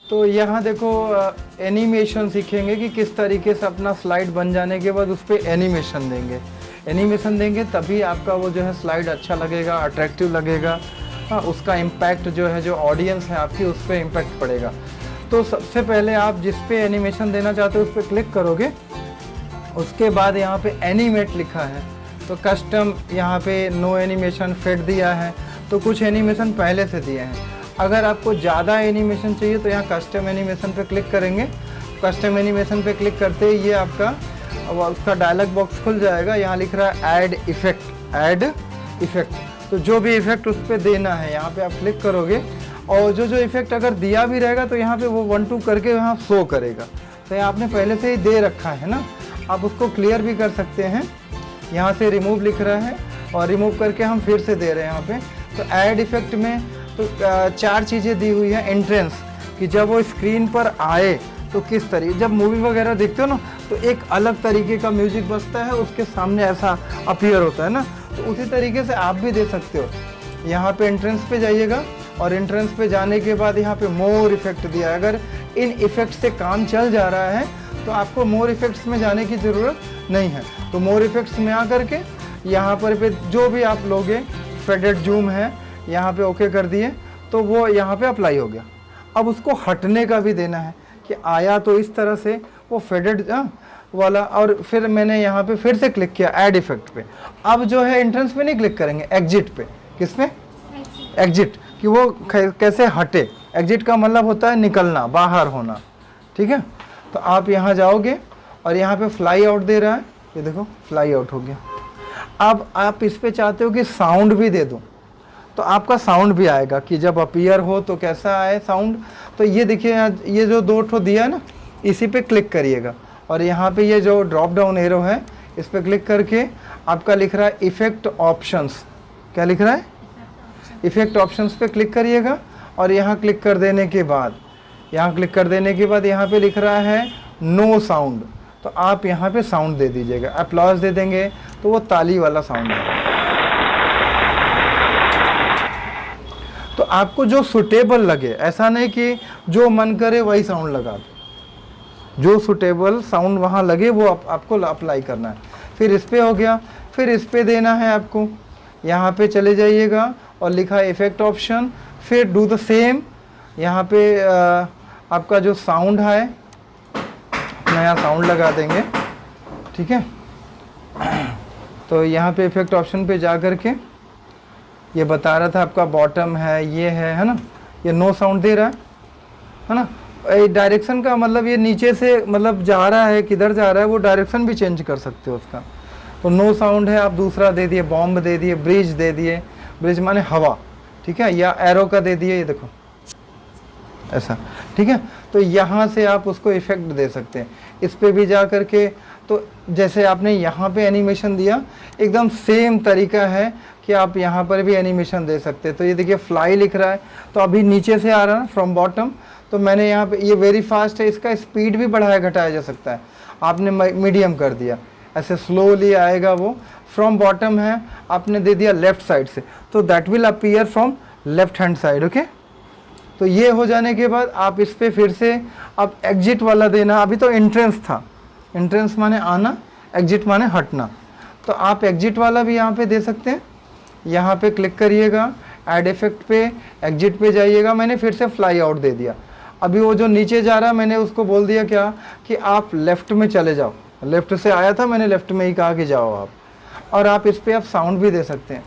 तो यहाँ देखो एनिमेशन सीखेंगे कि किस तरीके से अपना स्लाइड बन जाने के बाद उस पर एनिमेशन देंगे। एनिमेशन देंगे तभी आपका वो जो है स्लाइड अच्छा लगेगा, अट्रैक्टिव लगेगा। हाँ, उसका इम्पैक्ट जो है, जो ऑडियंस है आपकी, उस पर इम्पैक्ट पड़ेगा। तो सबसे पहले आप जिस पे एनिमेशन देना चाहते हो उस पर क्लिक करोगे। उसके बाद यहाँ पे एनिमेट लिखा है, तो कस्टम यहाँ पे नो एनिमेशन फिट दिया है, तो कुछ एनिमेशन पहले से दिए हैं। अगर आपको ज़्यादा एनिमेशन चाहिए तो यहाँ कस्टम एनिमेशन पे क्लिक करेंगे। कस्टम एनिमेशन पे क्लिक करते ही ये आपका उसका डायलॉग बॉक्स खुल जाएगा। यहाँ लिख रहा है ऐड इफ़ेक्ट, ऐड इफ़ेक्ट। तो जो भी इफ़ेक्ट उस पर देना है यहाँ पे आप क्लिक करोगे, और जो इफ़ेक्ट अगर दिया भी रहेगा तो यहाँ पे वो 1-2 करके यहाँ शो करेगा। तो ये आपने पहले से ही दे रखा है ना, आप उसको क्लियर भी कर सकते हैं। यहाँ से रिमूव लिख रहा है और रिमूव करके हम फिर से दे रहे हैं यहाँ पे। तो ऐड इफ़ेक्ट में तो 4 चीज़ें दी हुई है। एंट्रेंस, कि जब वो स्क्रीन पर आए तो किस तरीके, जब मूवी वगैरह देखते हो ना तो एक अलग तरीके का म्यूजिक बजता है, उसके सामने ऐसा अपीयर होता है ना, तो उसी तरीके से आप भी दे सकते हो। यहाँ पे एंट्रेंस पे जाइएगा और एंट्रेंस पे जाने के बाद यहाँ पे मोर इफ़ेक्ट दिया है। अगर इन इफ़ेक्ट से काम चल जा रहा है तो आपको मोर इफ़ेक्ट्स में जाने की ज़रूरत नहीं है। तो मोर इफ़ेक्ट्स में आकर के यहाँ पर पे जो भी आप लोगे, फेडेड जूम है, यहाँ पे ओके कर दिए तो वो यहाँ पे अप्लाई हो गया। अब उसको हटने का भी देना है कि आया तो इस तरह से वो फेडेड वाला, और फिर मैंने यहाँ पे फिर से क्लिक किया ऐड इफ़ेक्ट पे। अब जो है एंट्रेंस पे नहीं क्लिक करेंगे, एग्जिट पे। किस पे? एग्जिट, कि वो कैसे हटे। एग्जिट का मतलब होता है निकलना, बाहर होना। ठीक है, तो आप यहाँ जाओगे और यहाँ पे फ्लाई आउट दे रहा है, ये देखो फ्लाई आउट हो गया। अब आप इस पे चाहते हो कि साउंड भी दे दूँ, तो आपका साउंड भी आएगा कि जब अपीयर हो तो कैसा आए साउंड। तो ये देखिए ये जो 2 ठो दिया है ना, इसी पे क्लिक करिएगा और यहाँ पे ये जो ड्रॉप डाउन एरो है इस पे क्लिक करके आपका लिख रहा है इफ़ेक्ट ऑप्शंस। क्या लिख रहा है? इफ़ेक्ट ऑप्शंस पे क्लिक करिएगा और यहाँ क्लिक कर देने के बाद यहाँ पे लिख रहा है नो साउंड, तो आप यहाँ पे साउंड दे दीजिएगा। अप्लॉज दे देंगे तो वो ताली वाला साउंड है। तो आपको जो सुटेबल लगे, ऐसा नहीं कि जो मन करे वही साउंड लगा दो, जो सुटेबल साउंड वहाँ लगे वो आपको अप्लाई करना है। फिर इस पे हो गया, फिर इस पे देना है आपको। यहाँ पे चले जाइएगा और लिखा है इफ़ेक्ट ऑप्शन, फिर डू द सेम। यहाँ पे आपका जो साउंड है, नया साउंड लगा देंगे। ठीक है, तो यहाँ पे इफ़ेक्ट ऑप्शन पे जा कर के ये बता रहा था आपका बॉटम है, ये है ना, ये नो साउंड दे रहा है ना। डायरेक्शन का मतलब ये नीचे से मतलब जा रहा है, किधर जा रहा है वो डायरेक्शन भी चेंज कर सकते हो उसका। तो नो साउंड है, आप दूसरा दे दिए, बॉम्ब दे दिए, ब्रिज दे दिए, ब्रिज माने हवा। ठीक है, या एरो का दे दिए, ये देखो ऐसा। ठीक है, तो यहाँ से आप उसको इफ़ेक्ट दे सकते हैं। इस पे भी जा कर के, तो जैसे आपने यहाँ पे एनिमेशन दिया, एकदम सेम तरीका है कि आप यहाँ पर भी एनिमेशन दे सकते हैं। तो ये देखिए फ्लाई लिख रहा है, तो अभी नीचे से आ रहा है फ्रॉम बॉटम, तो मैंने यहाँ पे ये वेरी फास्ट है, इसका स्पीड भी बढ़ाया घटाया जा सकता है। आपने मीडियम कर दिया, ऐसे स्लोली आएगा वो। फ्रॉम बॉटम है, आपने दे दिया लेफ्ट साइड से, तो that will appear from left hand side. Okay, तो ये हो जाने के बाद आप इस पर फिर से आप एग्जिट वाला देना। अभी तो एंट्रेंस था, एंट्रेंस माने आना, एग्जिट माने हटना, तो आप एग्जिट वाला भी यहाँ पे दे सकते हैं। यहाँ पे क्लिक करिएगा, ऐड इफेक्ट पे, एग्जिट पे जाइएगा। मैंने फिर से फ्लाई आउट दे दिया। अभी वो जो नीचे जा रहा है, मैंने उसको बोल दिया क्या कि आप लेफ़्ट में चले जाओ। लेफ़्ट से आया था, मैंने लेफ़्ट में ही कहा कि जाओ आप। और आप इस पर आप साउंड भी दे सकते हैं।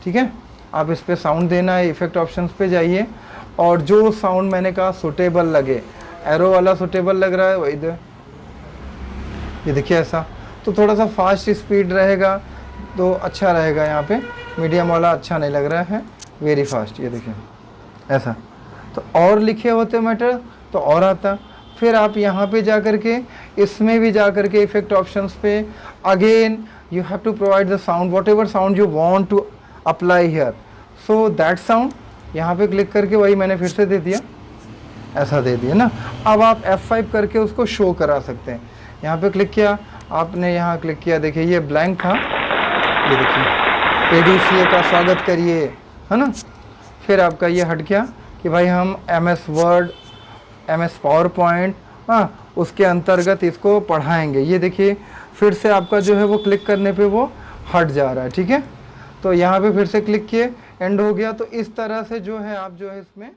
ठीक है, आप इस पर साउंड देना है, इफेक्ट ऑप्शंस पे जाइए और जो साउंड मैंने कहा सुटेबल लगे, एरो वाला सुटेबल लग रहा है वही दे। ये देखिए ऐसा, तो थोड़ा सा फास्ट स्पीड रहेगा तो अच्छा रहेगा। यहाँ पे मीडियम वाला अच्छा नहीं लग रहा है, वेरी फास्ट। ये देखिए ऐसा, तो और लिखे होते मैटर तो और आता। फिर आप यहाँ पे जा कर के, इसमें भी जा कर के इफेक्ट ऑप्शंस पे again you have to provide the sound, whatever sound you want to apply here, so that sound. यहाँ पे क्लिक करके वही मैंने फिर से दे दिया, ऐसा दे दिया ना। अब आप F5 करके उसको शो करा सकते हैं। यहाँ पे क्लिक किया, आपने यहाँ क्लिक किया, देखिए ये ब्लैंक था, ये देखिए ADCA का स्वागत करिए, है ना। फिर आपका ये हट गया कि भाई हम MS word, MS power point, हाँ उसके अंतर्गत इसको पढ़ाएंगे। ये देखिए फिर से आपका जो है वो क्लिक करने पे वो हट जा रहा है, ठीक है। तो यहाँ पे फिर से क्लिक किए, एंड हो गया। तो इस तरह से जो है आप जो है इसमें